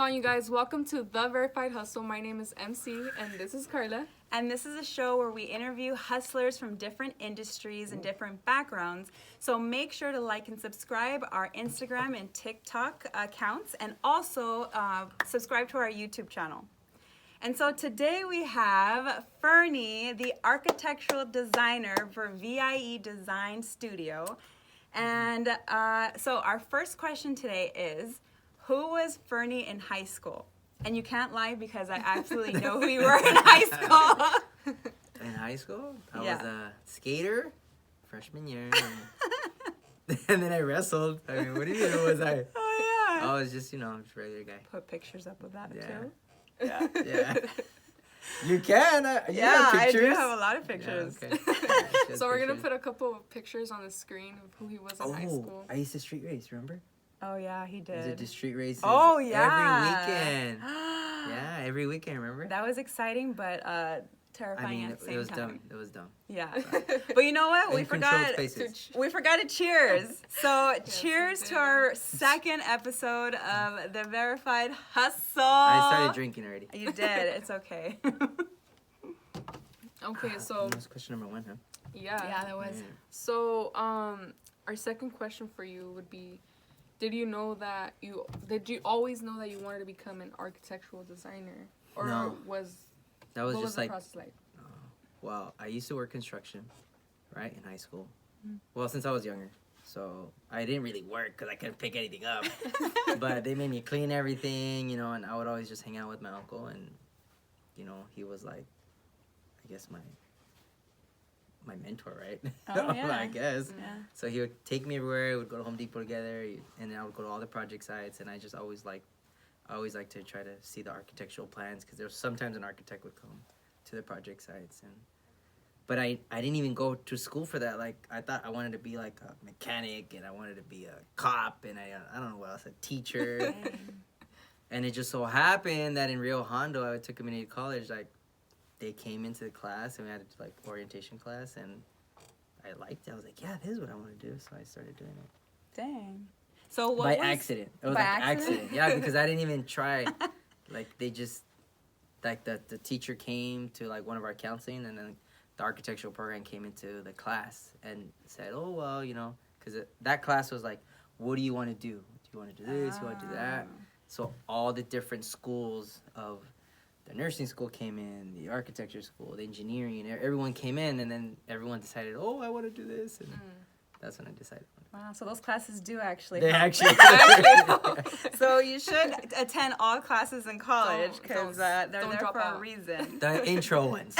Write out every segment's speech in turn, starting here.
on, you guys? Welcome to The Verified Hustle. My name is MC, and this is Carla. And this is a show where we interview hustlers from different industries and different backgrounds. So make sure to like and subscribe our Instagram and TikTok accounts, and also subscribe to our YouTube channel. And so today we have Fernie, the architectural designer for VIE Design Studio. And so our first question today is, who was Fernie in high school? And you can't lie because I absolutely know who you were in high school. In high school? I was a skater, freshman year. And then I wrestled. I mean, what do you mean, who was I? Oh, yeah. I was just, just a regular guy. Put pictures up of that, too. Yeah. Yeah. You can. You yeah, have pictures. I do have a lot of pictures. Yeah, okay. So we're going to put a couple of pictures on the screen of who he was in high school. I used to street race, remember? Oh, yeah, he did. I did street races yeah. every weekend. Yeah, every weekend, remember? That was exciting, but terrifying at the same time. It was dumb. Yeah. But you know what? We forgot to cheers. So Yes, cheers to our second episode of The Verified Hustle. I started drinking already. You did. It's okay. Okay, so... That was question number 1, huh? Yeah. Yeah, that was. So, our second question for you would be, did you always know that you wanted to become an architectural designer? Or No. That was what just was the like... process like? Well, I used to work construction, right, in high school. Well, since I was younger. So I didn't really work because I couldn't pick anything up. But they made me clean everything, and I would always just hang out with my uncle. And, he was like, I guess my mentor, right? Oh, yeah. I guess. Yeah. So he would take me everywhere. We would go to Home Depot together. And then I would go to all the project sites. And I just always liked to try to see the architectural plans because there was sometimes an architect would come to the project sites. But I didn't even go to school for that. Like, I thought I wanted to be like a mechanic and I wanted to be a cop and I don't know what else, a teacher. And it just so happened that in Rio Hondo, I took community college, like, they came into the class and we had like orientation class and I liked it. I was like, yeah, this is what I want to do. So I started doing it. Dang. So what By was... accident. It was By like accident? accident. Yeah, because I didn't even try. Like they just, like the teacher came to like one of our counseling and then the architectural program came into the class and said, oh, well, because that class was like, what do you want to do? Do you want to do this? You want to do that? So all the different schools of the nursing school came in, the architecture school, the engineering, everyone came in, and then everyone decided, oh, I want to do this, and that's when I decided. Wow, so those classes do actually They help. actually So you should attend all classes in college because they're there drop for a out. reason. The intro ones.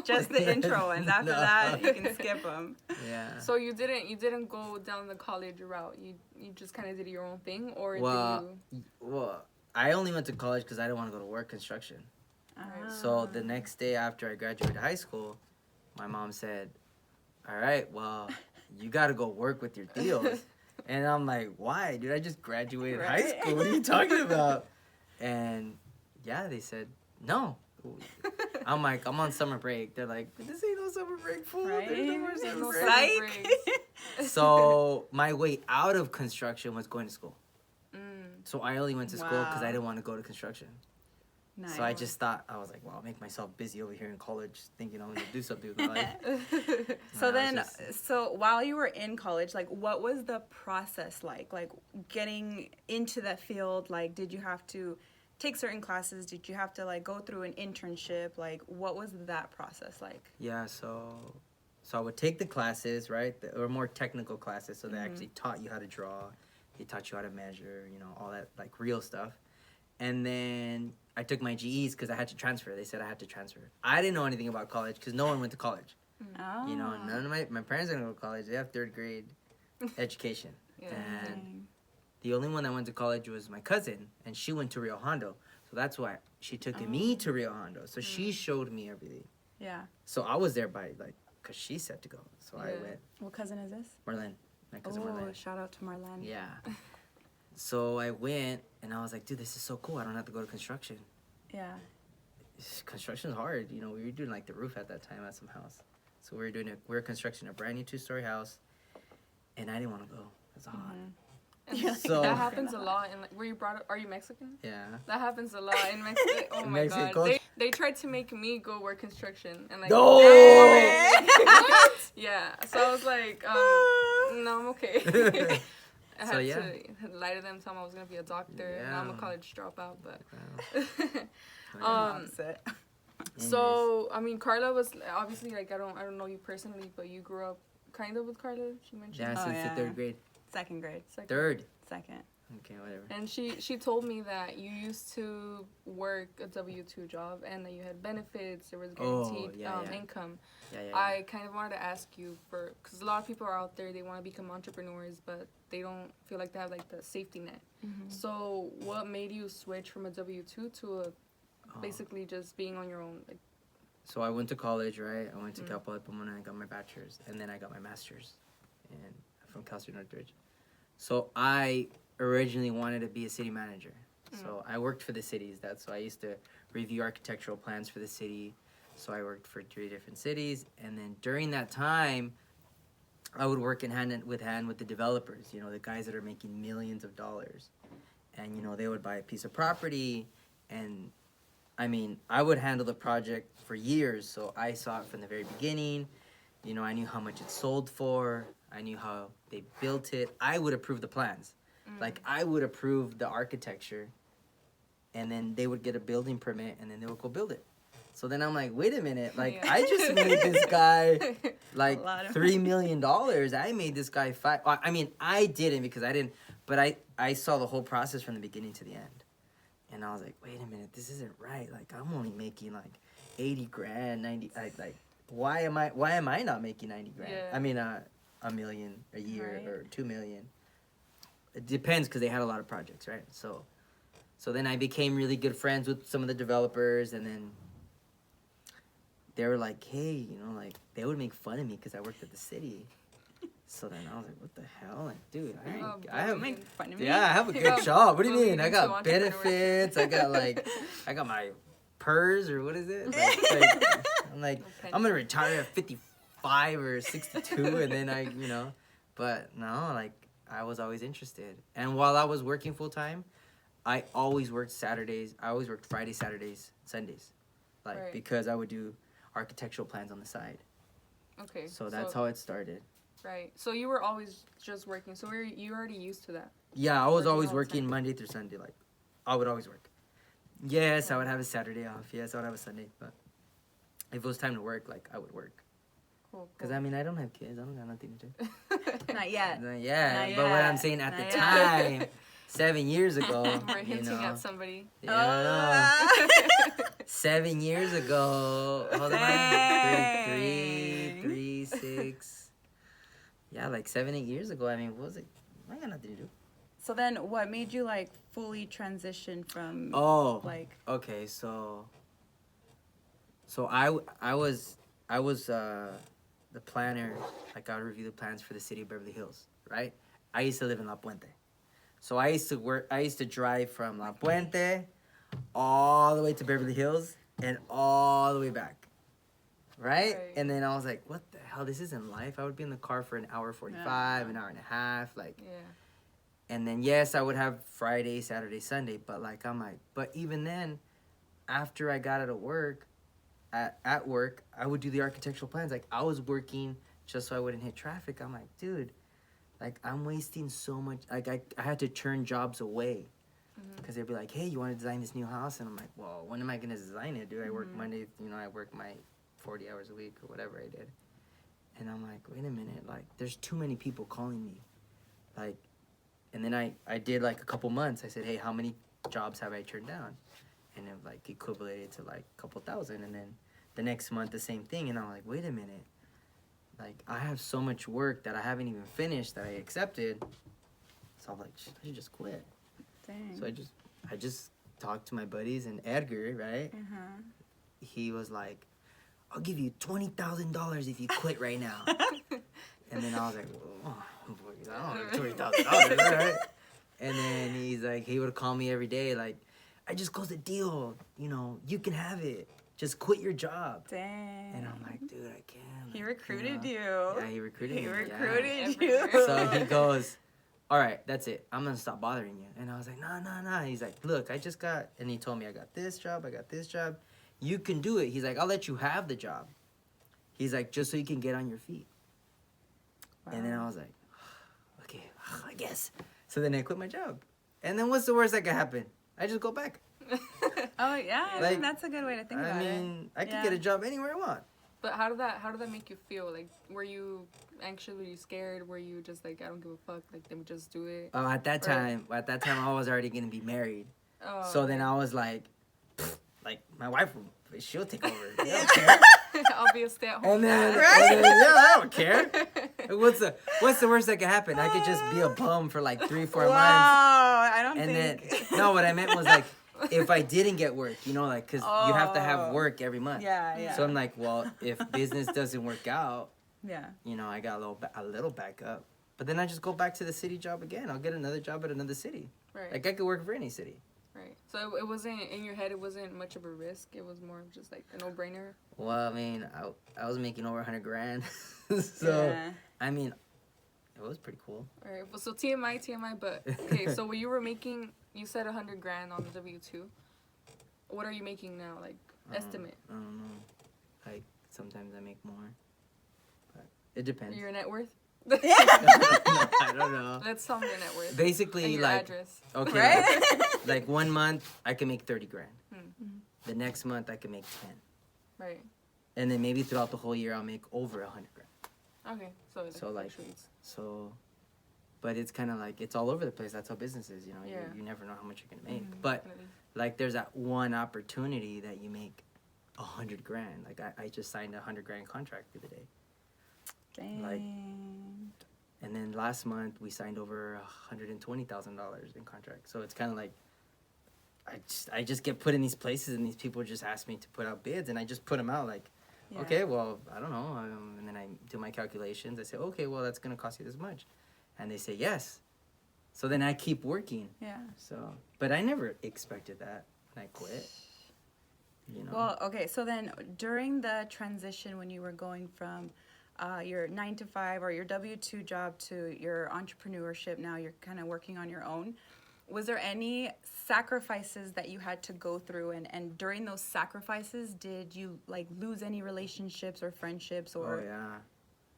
Just the intro ones. After No. that, you can skip them. Yeah. So you didn't go down the college route. You just kind of did your own thing, or Well, I only went to college because I didn't want to go to work construction. So the next day after I graduated high school, my mom said, all right, well, you got to go work with your deals. And I'm like, why? Dude, I just graduated high school. What are you talking about? And yeah, they said, no. I'm like, I'm on summer break. They're like, this ain't no summer break, fool. Right? There's no more summer break. Psych. So my way out of construction was going to school. So I only went to school because I didn't want to go to construction. Nice. So I just thought, I was like, well, I'll make myself busy over here in college thinking I'm going to do something with my life. So then, so while you were in college, like, what was the process like? Like, getting into that field, like, did you have to take certain classes? Did you have to, like, go through an internship? Like, what was that process like? Yeah, so I would take the classes, right? Or more technical classes. So they actually taught you how to draw. They taught you how to measure, all that, like, real stuff. And then I took my GEs because I had to transfer. They said I had to transfer. I didn't know anything about college because no one went to college. Oh. None of my parents didn't go to college. They have 3rd grade education. Yeah. And the only one that went to college was my cousin, and she went to Rio Hondo. So that's why she took me to Rio Hondo. So she showed me everything. Yeah. So I was there because she said to go. So I went. What cousin is this? Marlene. My cousin Marlene. Shout out to Marlene. Yeah. So I went, and I was like, dude, this is so cool. I don't have to go to construction. Yeah. Construction's hard. We were doing like the roof at that time at some house. So we were constructing a brand new 2-story house, and I didn't want to go. It's hot. And So- that happens a lot. And like, were you brought up? Are you Mexican? Yeah. That happens a lot in Mexico. Oh In my Mexico. god. They tried to make me go work construction and like. No! Yeah. So I was like, no, I'm okay. I had So, yeah. to lie to them, tell them I was gonna be a doctor. Now I'm a Yeah. college dropout, but. Opposite. So I mean, Carla was obviously like I don't know you personally, but you grew up kind of with Carla. She mentioned. Yeah, Oh, since yeah. the 3rd grade. Second grade. Second. 3rd. Second. Okay, whatever. And she told me that you used to work a W-2 job and that you had benefits. There was guaranteed yeah. income. Yeah. I kind of wanted to ask you because a lot of people are out there, they want to become entrepreneurs, but they don't feel like they have like the safety net. So what made you switch from a W-2 to basically just being on your own? Like, So I went to college, right? I went to Cal Poly Pomona and I got my bachelor's, and then I got my master's, and from Cal State Northridge. So I originally wanted to be a city manager. So I worked for the cities. That's so I used to review architectural plans for the city. So I worked for 3 different cities, and then during that time, I would work in hand with the developers. You know, the guys that are making millions of dollars, and you know they would buy a piece of property, and I mean, I would handle the project for years, so I saw it from the very beginning. You know, I knew how much it sold for. I knew how they built it. I would approve the plans. Like, I would approve the architecture, and then they would get a building permit, and then they would go build it. So then I'm like, wait a minute. Like, Yeah. I just made this guy, like, A lot of $3 million. I made this guy $5. I mean, I didn't because I didn't, but I saw the whole process from the beginning to the end. And I was like, wait a minute, this isn't right. Like, I'm only making like 80 grand, 90. Like, why am I not making 90 grand? Yeah. I mean, $1 million a year Right. or 2 million. It depends because they had a lot of projects, right? So then I became really good friends with some of the developers, and then they were like, hey, you know, like they would make fun of me because I worked at the city. So then I was like, what the hell? Like, dude, I have Make fun of me. yeah, I have a He good got job. What do you bullied mean? I into got entrepreneurship. benefits. I got my PERS or what is it? Like, I'm like, I'm gonna retire at 55 or 62, and then but no, like I was always interested. And while I was working full time, I always worked Saturdays. I always worked Fridays, Saturdays, Sundays, like Right. because I would do architectural plans on the side. okay. So that's how it started. Right. So you were always just working. So you already used to that. Yeah, I was Working always all the working time. Monday through Sunday. Like, I would always work. Yes, I would have a Saturday off. Yes, I would have a Sunday. But if it was time to work, like, I would work. Cool. Because, I mean, I don't have kids. I don't got nothing to do. Not yet. Yeah, Not but what I'm yet. saying at Not the yet. time, 7 years ago, We're you hinting know. at somebody. Yeah, 7 years ago. Hold on. Dang. Three, 6. Yeah, like 7, 8 years ago. I mean, what was it? I got nothing to do. So then, what made you like fully transition from like? Okay, so I was the planner. Like, I would review the plans for the city of Beverly Hills, right? I used to live in La Puente, so I used to drive from La Puente all the way to Beverly Hills and all the way back, right? Right. And then I was like, what the hell? This isn't life. I would be in the car for an hour 45, Yeah. an hour and a half, like. Yeah. And then, yes, I would have Friday, Saturday, Sunday. But, like, I'm like, but even then, after I got out of work, at work, I would do the architectural plans. Like, I was working just so I wouldn't hit traffic. I'm like, dude, like, I'm wasting so much. Like, I had to turn jobs away. Because they'd be like, hey, you want to design this new house? And I'm like, well, when am I going to design it, dude? I work Monday, I work my 40 hours a week or whatever I did. And I'm like, wait a minute. Like, there's too many people calling me. Like, and then I did like a couple months. I said, hey, how many jobs have I turned down? And it like equivalated to like a couple thousand. And then the next month, the same thing. And I'm like, wait a minute. Like, I have so much work that I haven't even finished that I accepted. So I'm like, I should just quit. Dang. So I just talked to my buddies, and Edgar, right? He was like, I'll give you $20,000 if you quit right now. And then I was like, well, I don't have $20,000, right? And then he's like, he would call me every day, like, I just closed a deal. You can have it. Just quit your job. Dang. And I'm like, dude, I can't. He recruited you. Yeah, he recruited me. He yeah. recruited Everywhere. you. So he goes, all right, that's it. I'm gonna stop bothering you. And I was like, nah. He's like, look, I just got, and he told me I got this job. You can do it. He's like, I'll let you have the job. He's like, just so you can get on your feet. Wow. And then I was like, okay, I guess. So then I quit my job. And then what's the worst that could happen? I just go back. Oh yeah, I mean, that's a good way to think about it. I mean, I could get a job anywhere I want. But how did that make you feel? Like, were you anxious? Were you scared? Were you just like, I don't give a fuck? Like, let me just do it. Oh, at that time, I was already gonna be married. Oh, so then I was like my wife, she'll take over. I don't care. I'll be a stay-at-home. And then, I don't care. What's the worst that could happen? I could just be a bum for like 3-4 months. Wow, I don't and think. And then, no, what I meant was like, if I didn't get work, you know, like, because you have to have work every month. Yeah. So I'm like, well, if business doesn't work out, yeah, you know, I got a little backup. But then I just go back to the city job again. I'll get another job at another city. Right. Like, I could work for any city. Right. So it wasn't, in your head, it wasn't much of a risk. It was more of just like a no-brainer. Well, I mean, I was making over $100,000. So, yeah. I mean, it was pretty cool. All right. Well, so TMI, but okay. So what you were making, you said $100,000 on the W-2. What are you making now? Like, estimate? I don't know. Like, sometimes I make more. But it depends. Your net worth? No, I don't know. Let's tell me your net worth. Basically, and your like, address. Okay, right? like 1 month I can make $30,000. Mm-hmm. The next month I can make 10. Right. And then maybe throughout the whole year I'll make over $100,000. Okay, so like, but it's kind of like, it's all over the place. That's how business is, you know. Yeah. You never know how much you're gonna make. Mm-hmm. But Definitely. like, there's that one opportunity that you make $100,000. Like I just signed a $100,000 contract the other day. Dang. Like, and then last month we signed over $120,000 in contract. So it's kind of like, I just get put in these places and these people just ask me to put out bids and I just put them out like, yeah. Okay, well, I don't know. And then I do my calculations. I say, okay, well, that's going to cost you this much. And they say, yes. So then I keep working. Yeah. So, but I never expected that when I quit. You know? Well, okay. So then during the transition when you were going from your 9-to-5 or your W-2 job to your entrepreneurship, now you're kind of working on your own. Was there any sacrifices that you had to go through? And during those sacrifices, did you like lose any relationships or friendships? Or? Oh, yeah.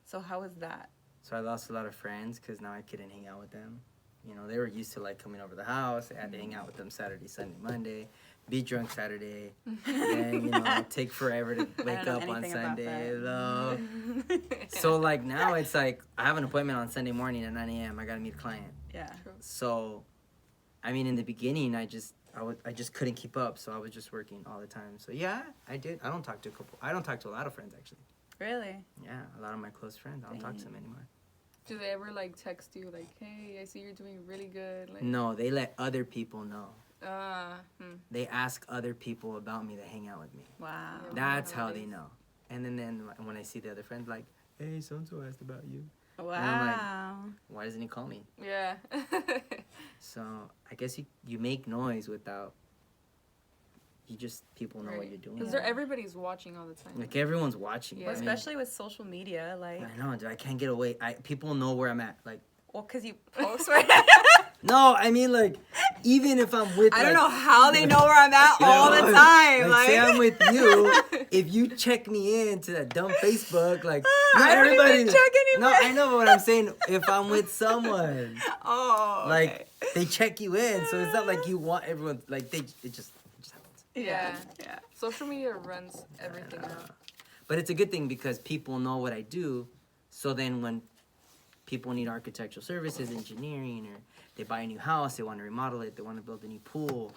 So how was that? So I lost a lot of friends because now I couldn't hang out with them. You know, they were used to like coming over the house. I had to hang out with them Saturday, Sunday, Monday, be drunk Saturday, and, you know, take forever to wake up on Sunday. So like now it's like I have an appointment on Sunday morning at 9 a.m. I got to meet a client. Yeah. So, I mean, in the beginning, I just couldn't keep up, so I was just working all the time. So yeah, I did. I don't talk to a lot of friends actually. Really? Yeah, a lot of my close friends. I don't talk to them anymore. Do they ever like text you like, "Hey, I see you're doing really good"? Like, no, they let other people know. Hmm. They ask other people about me to hang out with me. Wow. That's how they know. And then when I see the other friends, like, hey, so-and-so asked about you. Wow. And I'm like, why doesn't he call me? Yeah. So I guess you make noise without, people know what you're doing. Because everybody's watching all the time. Like, everyone's watching. Yeah. Well, especially with social media, like. I know, dude, I can't get away. People know where I'm at. Like. Well, because you post, right? No, I mean, like, even if I'm with, I don't know how they know where I'm at all the time. Like, say I'm with you, if you check me into that dumb Facebook, like, not I don't everybody. even check anybody. No, I know, but what I'm saying, if I'm with someone, oh, like, they check you in, so it's not like you want everyone, like, it just happens. Yeah. Social media runs everything out. But it's a good thing because people know what I do, so then when people need architectural services, engineering, or they buy a new house, they want to remodel it, they want to build a new pool,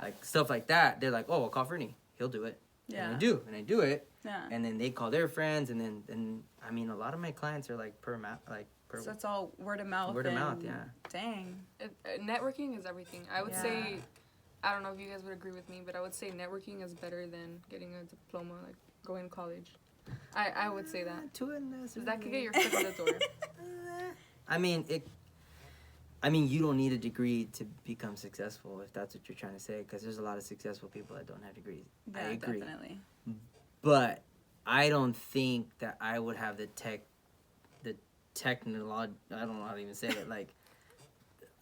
like stuff like that. They're like, oh, I'll call Fernie, he'll do it. Yeah. And I do it. Yeah. And then they call their friends, and then I mean, a lot of my clients are like per. So it's all word of mouth. Word of mouth, yeah. Dang. Networking is everything. I would say, I don't know if you guys would agree with me, but I would say networking is better than getting a diploma, like going to college. I would say that. Because that could get your foot in the door. I mean, you don't need a degree to become successful, if that's what you're trying to say, because there's a lot of successful people that don't have degrees. Yeah, I agree. Definitely. But I don't think that I would have the technology, I don't know how to even say it, like,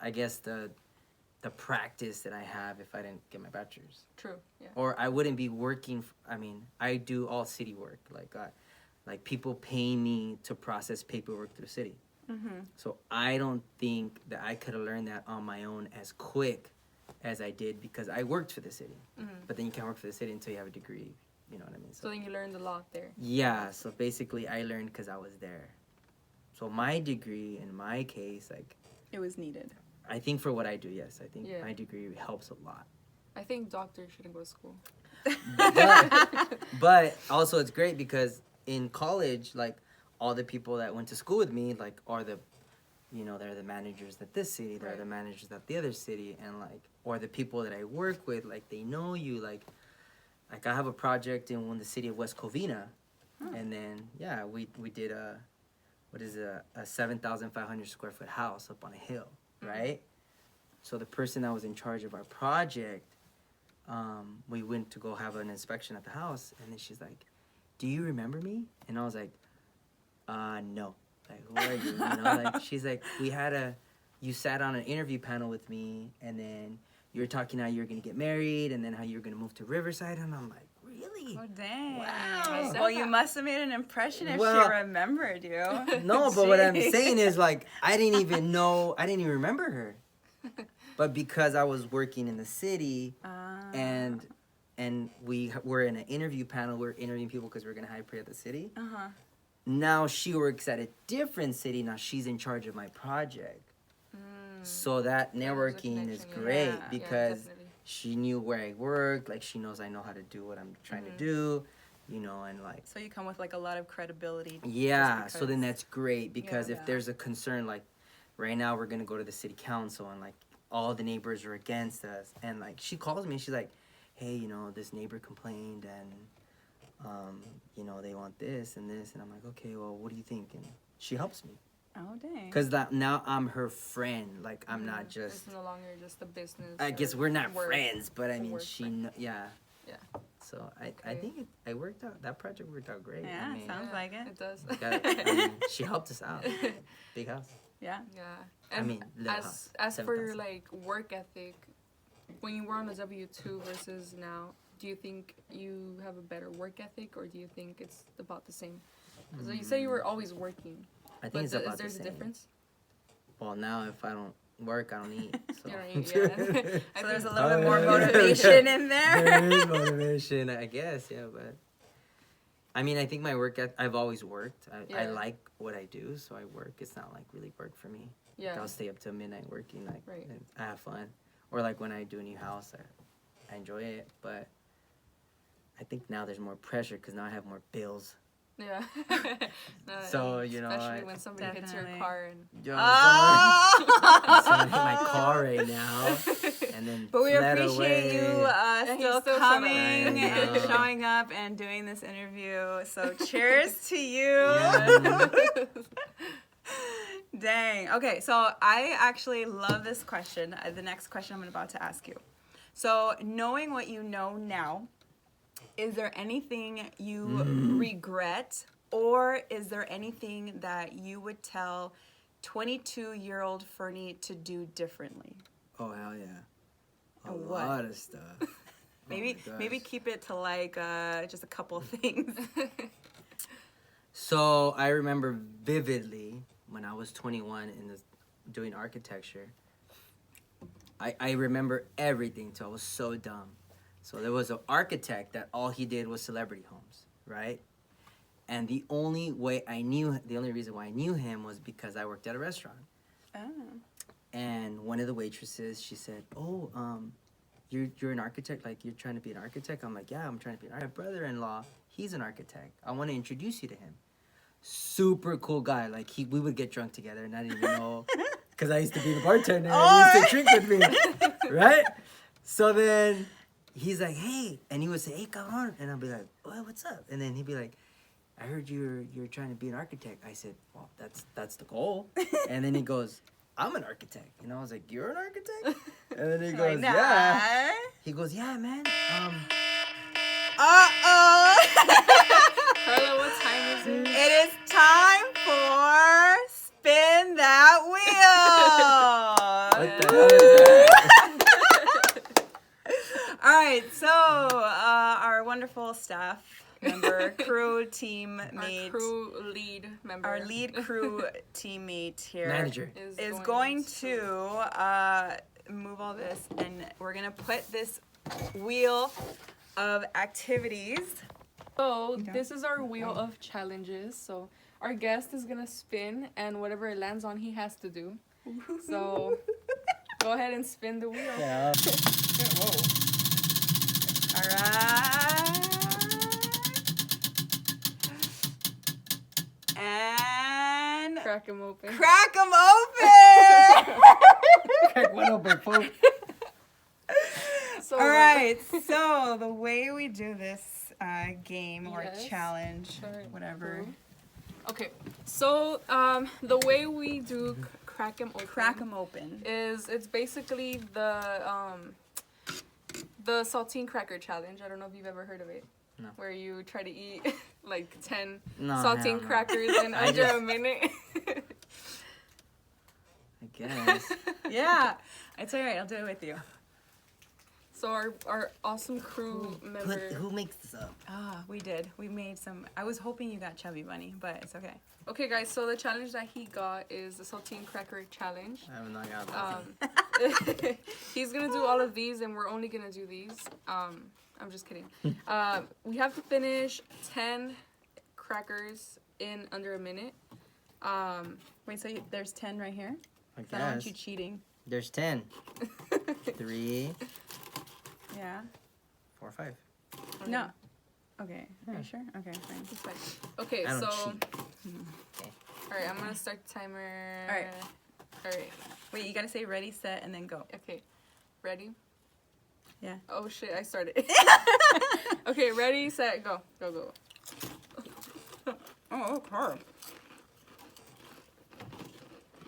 I guess the practice that I have if I didn't get my bachelor's. True. Yeah. Or I wouldn't be working. I mean, I do all city work. Like people pay me to process paperwork through the city. Mm-hmm. So I don't think that I could have learned that on my own as quick as I did because I worked for the city. Mm-hmm. But then you can't work for the city until you have a degree. You know what I mean? So then you learned a lot there. Yeah. So basically, I learned because I was there. So my degree, in my case, like, It was needed. I think for what I do, yes, I think Yeah. my degree helps a lot. I think doctors shouldn't go to school. But also it's great because in college, like all the people that went to school with me, like are the, you know, they're the managers at this city, they're Right. the managers at the other city, and like, or the people that I work with, like they know you, like I have a project in the city of West Covina, and then yeah, we did a 7,500 square foot house up on a hill, right? So the person that was in charge of our project, we went to go have an inspection at the house, and then she's like, "Do you remember me?" And I was like, "No." Like, who are you? You know, like she's like, you sat on an interview panel with me, and then you were talking how you were gonna get married, and then how you were gonna move to Riverside, and I'm like, really? Oh, dang. Wow. Well, you must have made an impression if Well- she remembered you. No, but what I'm Jeez. saying is like I didn't even remember her. But because I was working in the city and we were in an interview panel, we were interviewing people because we were gonna hire pray at the city. Uh-huh. Now she works at a different city. Now she's in charge of my project. So that There's a networking is connection, yeah. great Yeah, because definitely. she knew where I work. Like she knows I know how to do what I'm trying to do. You know, and like. So you come with like a lot of credibility. just Yeah, so then because- that's great because Yeah. if there's a concern, like right now we're gonna go to the city council and like all the neighbors are against us, and like she calls me and she's like, "Hey, you know, this neighbor complained and you know, they want this and this," and I'm like, "Okay, well, what do you think?" And she helps me Oh, dang. because now I'm her friend. Like I'm not just. It's no longer just a business. I guess or we're not work. friends, but I a mean, work she, friend. yeah. Yeah. So I Okay. think it worked out. That project worked out great. Yeah, I mean, sounds like it. It does. she helped us out. Big house. Yeah. Yeah. I And mean, little house, as for your 7,000. like work ethic, when you were on the W-2 versus now, do you think you have a better work ethic, or do you think it's about the same? So you say you were always working, I think but it's about there's the a same. difference? Well, now if I don't work, I don't eat. So, You don't eat, yeah. I So there's a think- little bit more motivation in there there. is motivation, I guess. Yeah, but I mean, I think my work. I've always worked. I Yeah. like what I do, so I work. It's not like really work for me. Like, Yeah. I'll stay up till midnight working. Like, Right. and I have fun. Or like when I do a new house, I enjoy it. But I think now there's more pressure because now I have more bills. Yeah. No, So, and you know, especially I- when somebody hits your Definitely. car and Yo, Oh! someone hit my car right now, and then But we fled appreciate away. you And he's still still showing up. coming I and know. showing up and doing this interview. So cheers to you. Yeah. Dang. Okay, so I actually love this question. The next question I'm about to ask you. So, knowing what you know now, is there anything you regret, or is there anything that you would tell 22-year-old Fernie to do differently? Oh hell yeah! A What? lot of stuff. Maybe Oh my maybe gosh. keep it to like just a couple things. So I remember vividly when I was 21 doing architecture. I remember everything. So I was so dumb. So there was an architect that all he did was celebrity homes, right? And the only reason why I knew him was because I worked at a restaurant. Oh. And one of the waitresses, she said, "Oh, you're an architect? Like, you're trying to be an architect?" I'm like, "Yeah, I'm trying to be an architect." My brother-in-law, he's an architect. I want to introduce you to him. Super cool guy. Like, we would get drunk together, and I didn't even know, because I used to be the bartender, and he used to drink with me, right? So then he's like, "Hey," and he would say, "Hey, cabrón," and I'll be like, "What? What's up?" And then he'd be like, "I heard you're trying to be an architect." I said, "Well, that's the goal." And then he goes, "I'm an architect." And I was like, "You're an architect?" And then he Like, goes, nah. "Yeah." He goes, "Yeah, man. Uh-oh. Carla, what time is it? It is time for Spin That Wheel. What the hell is that? All right, so our wonderful staff member, crew teammate, Our crew lead member. our lead crew teammate here Manager. is going to move all this, and we're gonna put this wheel of activities. So this is our wheel of challenges. So our guest is gonna spin, and whatever it lands on, he has to do. So go ahead and spin the wheel. Yeah. All right. And Crack him open. crack them open. Crack one open, fool. So All right. So the way we do this game or Yes. challenge, Sorry. whatever, Okay. So the way we do crack him open. crack them open. Is it's basically the saltine cracker challenge. I don't know if you've ever heard of it. No. Where you try to eat like 10 No, saltine hell no. crackers in I under just- a minute. I guess. Yeah, it's all right. I'll do it with you. So our awesome crew member. Who makes this up? We did. We made some. I was hoping you got Chubby Bunny, but it's okay. Okay, guys. So the challenge that he got is the saltine cracker challenge. I have not got that. He's gonna do all of these, and we're only gonna do these. I'm just kidding. We have to finish 10 crackers in under a minute. Wait, so there's 10 right here? I So aren't guess. you cheating? There's 10. 3, Yeah. 4, 5. No. Okay. Are you sure? Okay, fine. It's fine. Okay, I don't so cheat. all right, I'm gonna start the timer. All right. All right. Wait, you gotta say ready, set, and then go. Okay. Ready? Yeah. Oh shit! I started. Okay, ready, set, go, go, go. Oh, okay.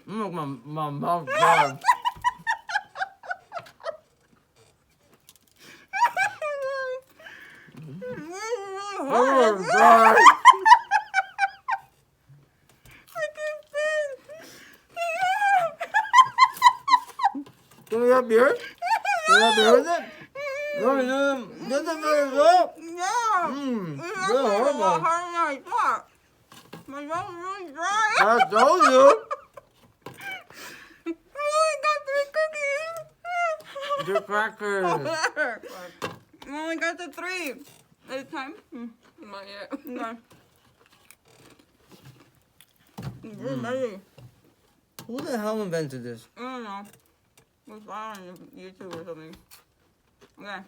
My mouth dry. Oh, God. Can we have beer? Can we have beer with it? No, this is very good. Yeah. Mmm, good, horrible. My mouth is really dry. I told you. I got 3 cookies. Your crackers. I only got the 3 at a time. Not yet. Okay. You're ready. Who the hell invented this? I don't know. It was on YouTube or something. Okay.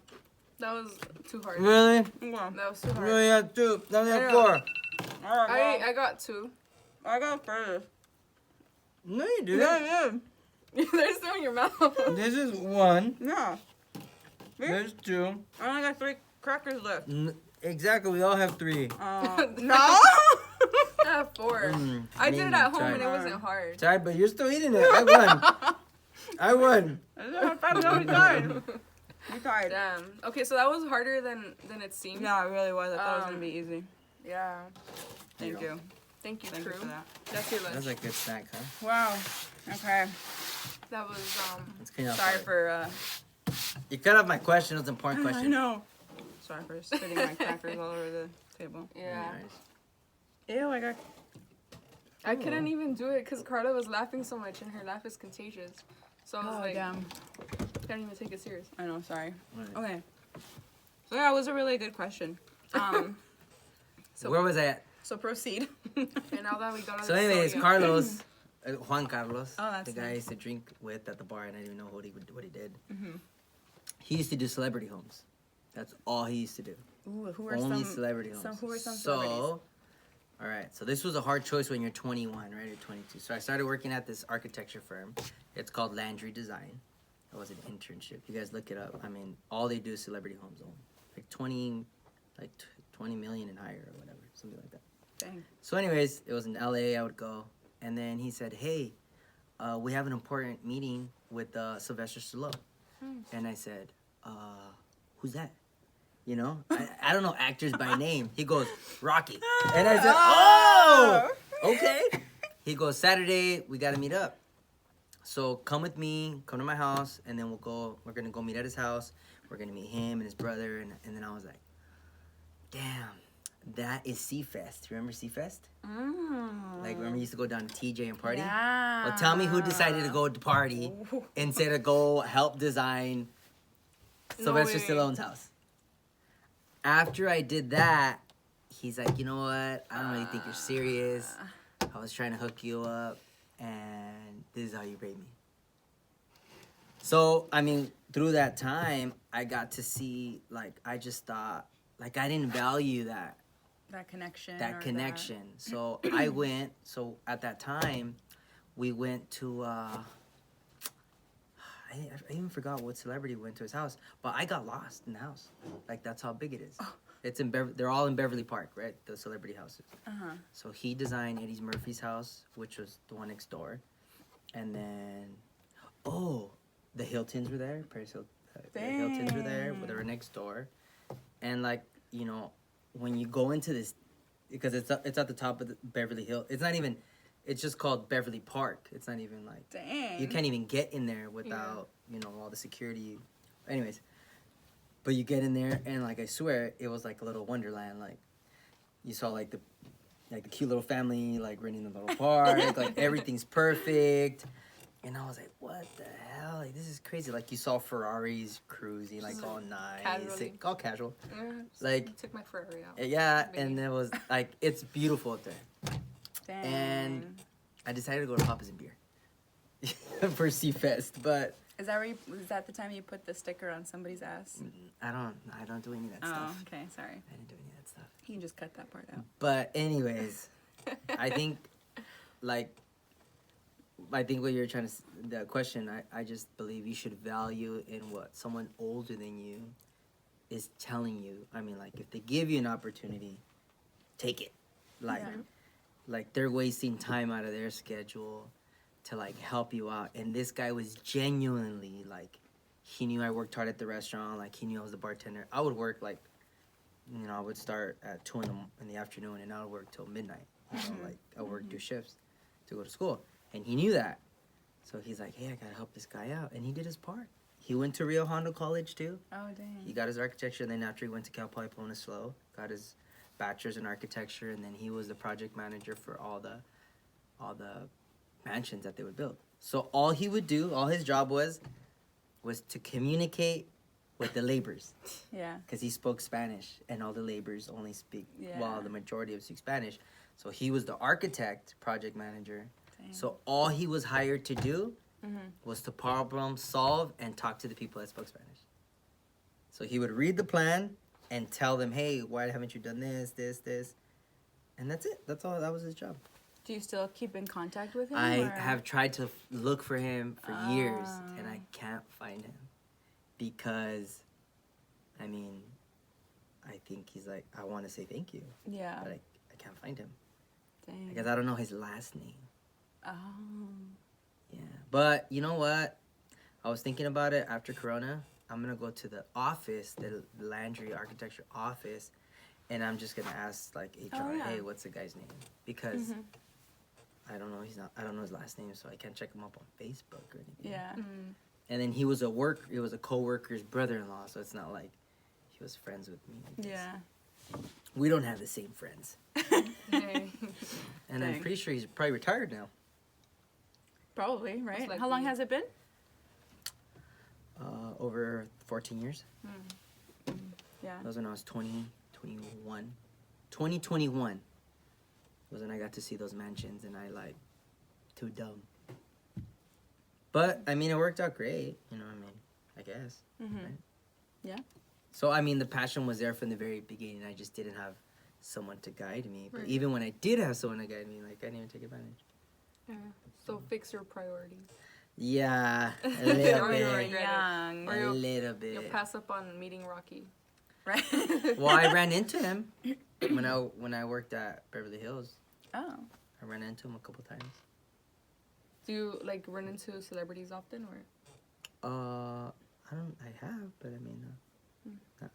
That was too hard. Really? Okay. That was too You hard. only had 2. Now we I have know. 4. Alright, well, I got 2. I got first. No, you didn't. Yeah, They're still in your mouth. This is 1. yeah. There's 2. I only got 3 crackers left. Exactly, we all have 3. No? I have 4. Mm, I did it at home sorry. and it wasn't hard. Sorry, but you're still eating it. I won. I won. I'm tired. I'm tired. Damn. Okay, so that was harder than it seemed. No, it really was. I thought it was going to be easy. Yeah. Thank you. Thank you, Thank you crew. for that. That's your lunch. That's a good snack, huh? Wow. Okay. That was Let's clean up. Sorry for, You cut off my question. It was an important I question. know. Sorry for spitting my crackers all over the table. yeah. Ew, I got... I couldn't even do it because Carla was laughing so much and her laugh is contagious. So I was like, damn. can't even take it serious. I know, sorry. Right. Okay. So yeah, it was a really good question. Where was I at? So proceed. And now that we got So anyways, sodium. Carlos, Juan Carlos, Oh, that's the guy I nice. used to drink with at the bar, and I didn't even know what he did. Mm-hmm. He used to do celebrity homes. That's all he used to do. Ooh, who are Only some celebrity homes. who are some celebrities? So, all right. So this was a hard choice when you're 21, right, or 22. So I started working at this architecture firm. It's called VIE Design. It was an internship. You guys look it up. I mean, all they do is celebrity homes. Like 20 million and higher or whatever, something like that. Dang. So anyways, it was in LA. I would go, and then he said, "Hey, we have an important meeting with Sylvester Stallone." And I said, "Who's that?" You know, I don't know actors by name. He goes, "Rocky," and I said, "Oh, okay." He goes, "Saturday, we got to meet up." So come with me, come to my house, and then we're gonna go meet at his house. We're gonna meet him and his brother, and then I was like, damn, that is C-Fest. Remember C-Fest? Like, remember you used to go down to TJ and party? Yeah. Well, tell me who decided to go to party instead of go help design Sylvester way. Stallone's house. After I did that, he's like, you know what? I don't really think you're serious. I was trying to hook you up, and this is how you rate me. So, I mean, through that time, I got to see, like, I just thought, like, I didn't value that connection. So so at that time, we went to, I even forgot what celebrity went to his house, but I got lost in the house. Like, that's how big it is. It's in they're all in Beverly Park, right? The celebrity houses. So he designed Eddie Murphy's house, which was the one next door. And then, the Hiltons were there. Paris Hilton. The Hiltons were there. They were next door. And, like, you know, when you go into this, because it's at the top of the Beverly Hills. It's not even, it's just called Beverly Park. It's not even like, Dang. you can't even get in there without, you know, all the security. Anyways, but you get in there and, like, I swear, it was like a little wonderland. Like, you saw, like, the cute little family, like, renting the little park. Like, everything's perfect. And I was like, what the hell? Like, this is crazy. Like, you saw Ferraris cruising, like, all nice. Casually. All casual. Just Like, took my Ferrari out. yeah, Maybe. and it was, like, it's beautiful up there. Dang. And I decided to go to Papa's and Beer for C-Fest, but Is that the time you put the sticker on somebody's ass? I don't do any of that Oh, stuff. okay, sorry. I didn't do any of that stuff. You can just cut that part out. But anyways, I think, like, what you're trying to, the question, I just believe you should value in what someone older than you is telling you. I mean, like, if they give you an opportunity, take it. Like, Yeah. like they're wasting time out of their schedule to, like, help you out. And this guy was genuinely, like, he knew I worked hard at the restaurant. Like, he knew I was the bartender. I would work, like, you know, I would start at 2 in the afternoon, and I would work till midnight. You know, like, I would work 2 shifts to go to school. And he knew that. So he's like, hey, I gotta help this guy out. And he did his part. He went to Rio Hondo College, too. Oh, dang. He got his architecture, and then after he went to Cal Poly Pomona Slow, got his bachelor's in architecture, and then he was the project manager for all the mansions that they would build. So all he would do, all his job was to communicate with the laborers. Yeah. Because he spoke Spanish, and all the laborers only speak, Yeah. well, the majority of speak Spanish. So he was the architect, project manager. Dang. So all he was hired to do was to problem solve and talk to the people that spoke Spanish. So he would read the plan and tell them, hey, why haven't you done this? And that's it. That's all. That was his job. Do you still keep in contact with him? I or- have tried to look for him for years, and I can't find him. Because, I mean, I think he's like, I want to say thank you. Yeah. But I can't find him. Dang. Because I don't know his last name. Oh. Yeah. But you know what? I was thinking about it after Corona. I'm going to go to the office, the Landry Architecture office, and I'm just going to ask, like, HR, Oh, yeah. hey, what's the guy's name? Because I don't know I don't know his last name, so I can't check him up on Facebook or anything. Yeah. And then he was a co-worker's brother-in-law, so it's not like he was friends with me. I guess. Yeah. We don't have the same friends. Hey. And I'm Dang. pretty sure he's probably retired now. Probably, right? Most How long likely. has it been? Over 14 years. Yeah. That was when I was 2021 was when I got to see those mansions, and I, like, too dumb. But, I mean, it worked out great. You know what I mean? I guess. Right? Yeah. So, I mean, the passion was there from the very beginning. I just didn't have someone to guide me. But Right. even when I did have someone to guide me, like, I didn't even take advantage. Yeah. So fix your priorities. Yeah, a Or little you're bit. already- Young. Or A you'll- little bit. You'll pass up on meeting Rocky. Right? Well, I ran into him when I worked at Beverly Hills. Oh. I ran into him a couple times. Do you, like, run into celebrities often, or? I have, but I mean,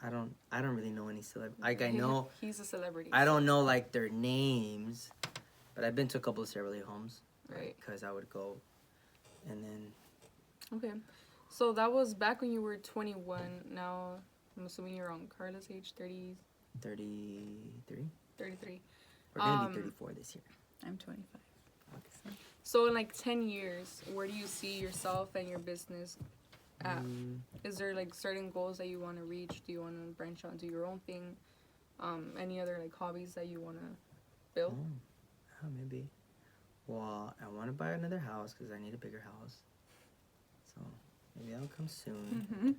I don't really know any celebrities. Like, I know, He's a celebrity. I don't know, like, their names, but I've been to a couple of celebrity homes. Right. Because I would go And then Okay. So that was back when you were 21. Now, I'm assuming you're on Carla's age, 30, 33. 33. We're gonna be 34 this year. I'm 25. So in like 10 years, where do you see yourself and your business at? Is there like certain goals that you want to reach? Do you want to branch out and do your own thing? Any other like hobbies that you want to build? Maybe. Well, I want to buy another house because I need a bigger house. So maybe that'll come soon. Mm-hmm.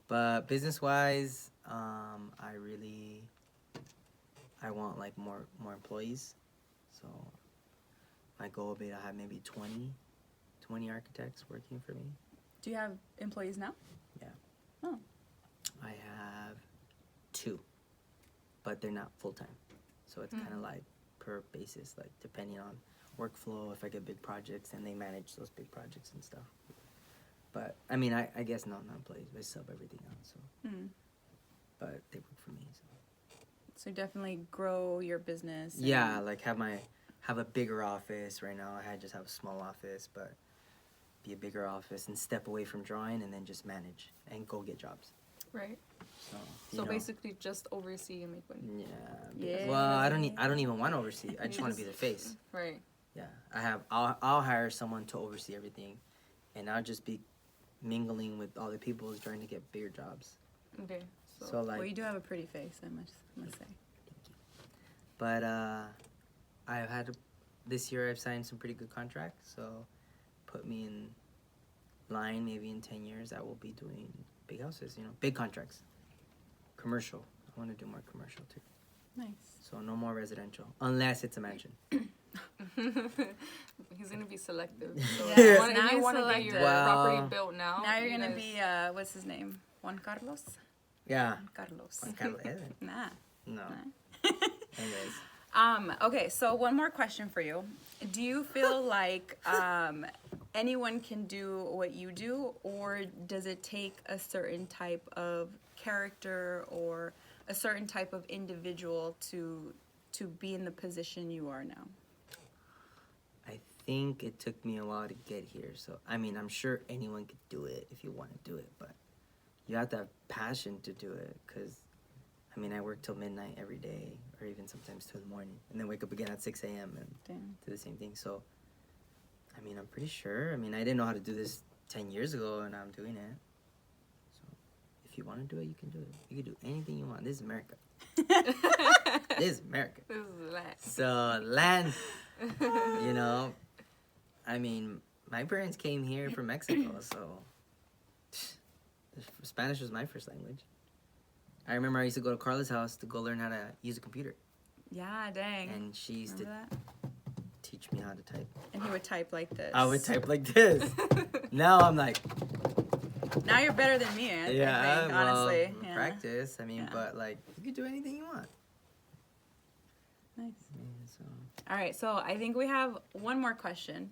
But business-wise, I want like more employees. So my goal would be to have maybe 20 architects working for me. Do you have employees now? Yeah. Oh. I have 2, but they're not full-time. So it's kind of like per basis, like depending on workflow. If I get big projects, and they manage those big projects and stuff. But I mean, I guess not employees. I sub everything out. So, but they work for me. So definitely grow your business. Yeah, like have a bigger office. Right now, I just have a small office, but be a bigger office and step away from drawing and then just manage and go get jobs. Right. So, So basically, just oversee and make money. Yeah. Well, I don't even want to oversee. I just want to be the face. Right. Yeah. I'll hire someone to oversee everything, and I'll just be mingling with all the people who's trying to get bigger jobs. Okay. So like. Well, you do have a pretty face, I must say. But this year I've signed some pretty good contracts, so put me in line. Maybe in 10 years I will be doing big houses, big contracts. Commercial. I want to do more commercial too. Nice. So no more residential, unless it's a mansion. He's gonna be selective. So Yeah. if you want to get your Well, property built now. Now you're gonna be what's his name? Juan Carlos. Yeah. Carlos. Juan Carlos, is it? Nah. No. Anyways. Okay, so one more question for you. Do you feel like anyone can do what you do, or does it take a certain type of character or a certain type of individual to be in the position you are now? I think it took me a while to get here. So, I mean, I'm sure anyone could do it if you want to do it, but you have to have passion to do it because, I mean, I work till midnight every day or even sometimes 2 in the morning and then wake up again at 6 a.m. and do the same thing. So, I mean, I'm pretty sure. I mean, I didn't know how to do this 10 years ago and I'm doing it. So, if you want to do it, you can do it. You can do anything you want. This is America. This is America. This is land. So, land, I mean, my parents came here from Mexico, so Spanish was my first language. I remember I used to go to Carla's house to go learn how to use a computer. Yeah, dang. And she used to teach me how to type. And he would type like this. I would type like this. Now I'm like... Now you're better than me, I think, honestly. Well, practice. I mean, but like, you can do anything you want. Nice. Yeah, so. All right, so I think we have one more question,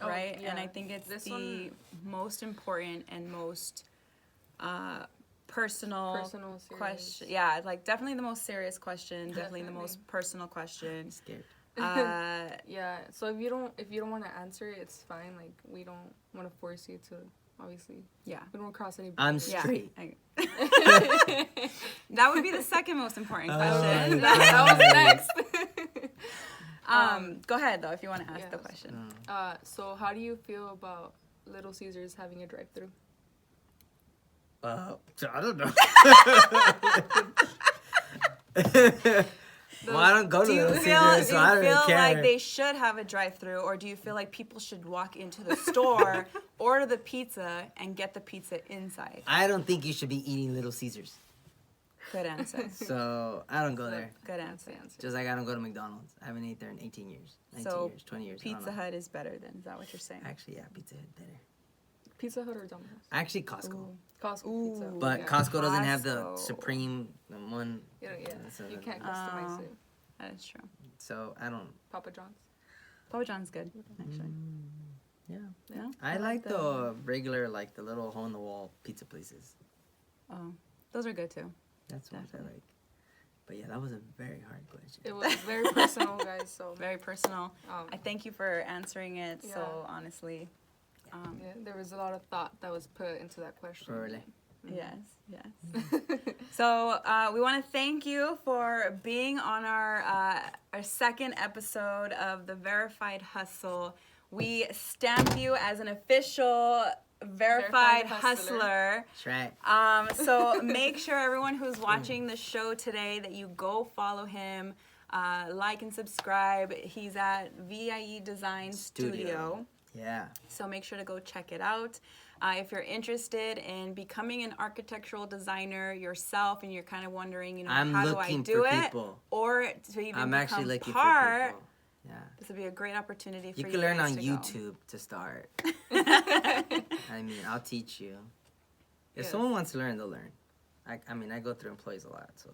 right? Yeah. And I think it's This the most important and most personal serious. question. Yeah, like definitely the most serious question, definitely the most personal question. I'm scared. Yeah. So if you don't want to answer it, it's fine. Like we don't want to force you to. Obviously. Yeah. We don't cross any. I'm straight. Yeah, that would be the second most important question. That was next. Go ahead though if you want to ask the question. So how do you feel about Little Caesars having a drive-through? I don't know. Well, I don't go to Little Caesars, so I don't feel care. like they should have a drive-through, or do you feel like people should walk into the store, order the pizza, and get the pizza inside? I don't think you should be eating Little Caesars. Good answer. So I don't go there. Good answer. Just like I don't go to McDonald's. I haven't ate there in 18 years, 19 years, 20 years. Pizza Hut is better then, is that what you're saying? Actually, yeah, Pizza Hut better. Pizza Hut or Domino's? Actually, Costco. Costco pizza. But yeah. Costco doesn't have the Costco. supreme one. Yeah. So You can't customize it. That is true. So I don't. Papa John's. Papa John's good, actually. Yeah. No? I like the regular, like the little hole in the wall pizza places. Oh, those are good too. That's what I like. But yeah, that was a very hard question. It was very personal, guys. So Very personal. I thank you for answering it so honestly. Yeah, there was a lot of thought that was put into that question. Really. Yes, yes. So we want to thank you for being on our second episode of the Verified Hustle. We stamp you as an official verified hustler. That's right. So make sure everyone who's watching the show today that you go follow him, like and subscribe. He's at VIE Design Studio. Yeah. So make sure to go check it out. If you're interested in becoming an architectural designer yourself and you're kind of wondering, you know, I'm how do I looking do for it? people. Or to even I'm actually become looking part, for people. Yeah. this would be a great opportunity for You you can learn guys on to go. YouTube to start. I mean, I'll teach you. If Yes. someone wants to learn, they'll learn. I mean, I go through employees a lot, so.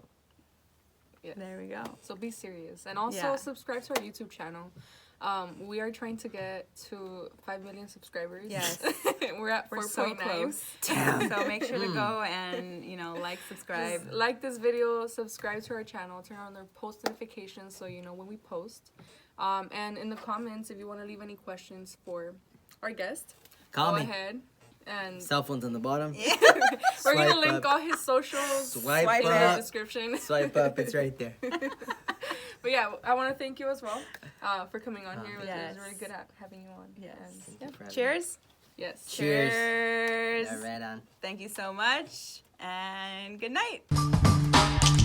Yes. There we go. So be serious. And also Yeah. subscribe to our YouTube channel. We are trying to get to 5 million subscribers. Yes. We're at We're 4.9. so close. Damn. So make sure to go and, you know, like, subscribe. Just like this video, subscribe to our channel, turn on their post notifications so you know when we post. And in the comments, if you want to leave any questions for our guest, Call go me. ahead. And Cell phone's on the bottom. we're going to Swipe link up. all his socials Swipe in the up. description. Swipe up, it's right there. But yeah, I want to thank you as well for coming on here. It was Yes. really good having you on. Yes. And, Thank yeah. you for having me. Cheers. Yes. Cheers. Cheers. Yeah, right on. Thank you so much, and good night.